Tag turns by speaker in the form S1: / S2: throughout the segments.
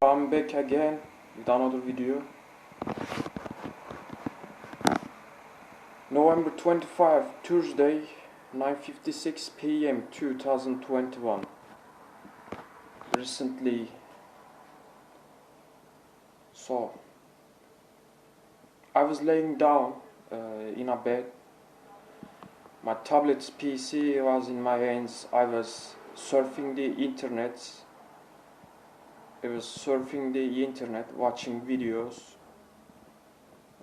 S1: I'm back again with another video. November 25, Tuesday, 9:56 p.m. 2021. Recently, I was laying down in a bed. My tablet's PC was in my hands. I was surfing the internet. Watching videos.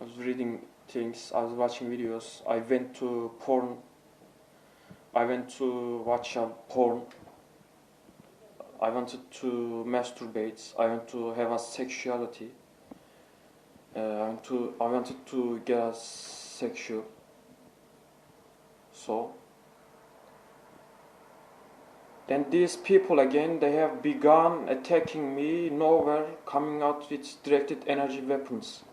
S1: I was reading things. I was watching videos. I went to porn. I went to watch a porn. I wanted to masturbate. I want to have a sexuality. I wanted to get a sexual. So then these people again, they have begun attacking me nowhere, coming out with directed energy weapons,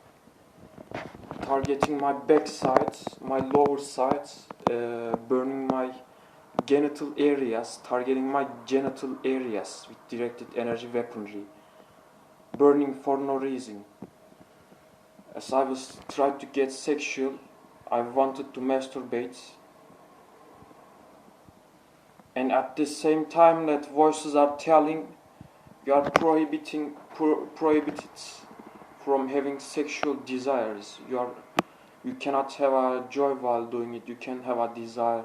S1: targeting my backside, my lower sides, burning my genital areas, targeting my genital areas with directed energy weaponry, burning for no reason. As I was trying to get sexual, I wanted to masturbate. And at the same time that voices are telling, you are prohibited from having sexual desires. You cannot have a joy while doing it. You can't have a desire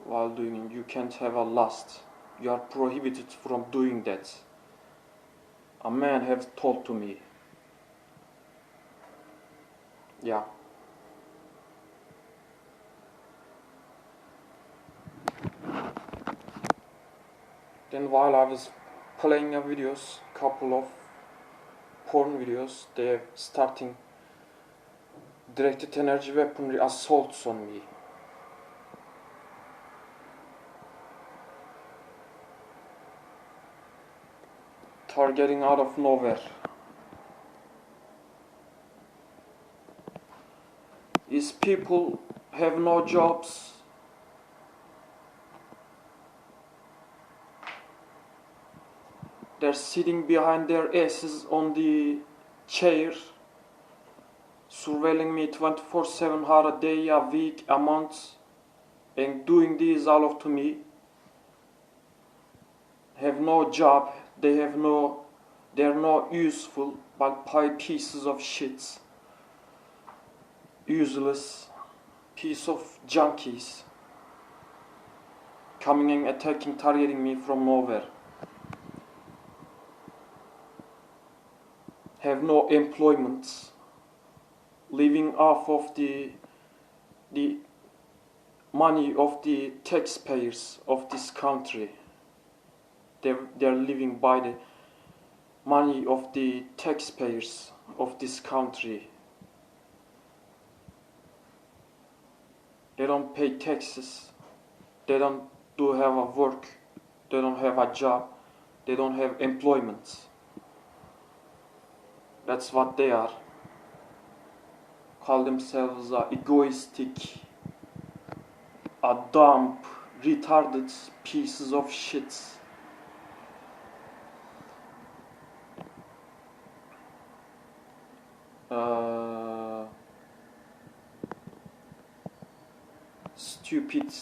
S1: while doing it. You can't have a lust. You are prohibited from doing that. A man has told to me. Yeah. Then while I was playing videos, couple of porn videos, they're starting directed energy weaponry assaults on me. Targeting out of nowhere. These people have no jobs. They're sitting behind their asses on the chair, surveilling me 24/7, hour a day, a week, a month, and doing this all of to me. Have no job, they're no useful but pieces of shit. Useless piece of junkies coming and attacking, targeting me from nowhere. Have no employment, living off of the money of the taxpayers of this country. They're living by the money of the taxpayers of this country. They don't pay taxes. They don't have a work. They don't have a job. They don't have employment. That's what they are. Call themselves egoistic, a dumb, retarded pieces of shit. Stupid,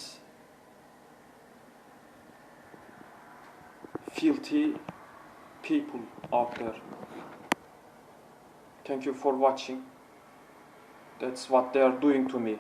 S1: filthy people out there. Thank you for watching. That's what they are doing to me.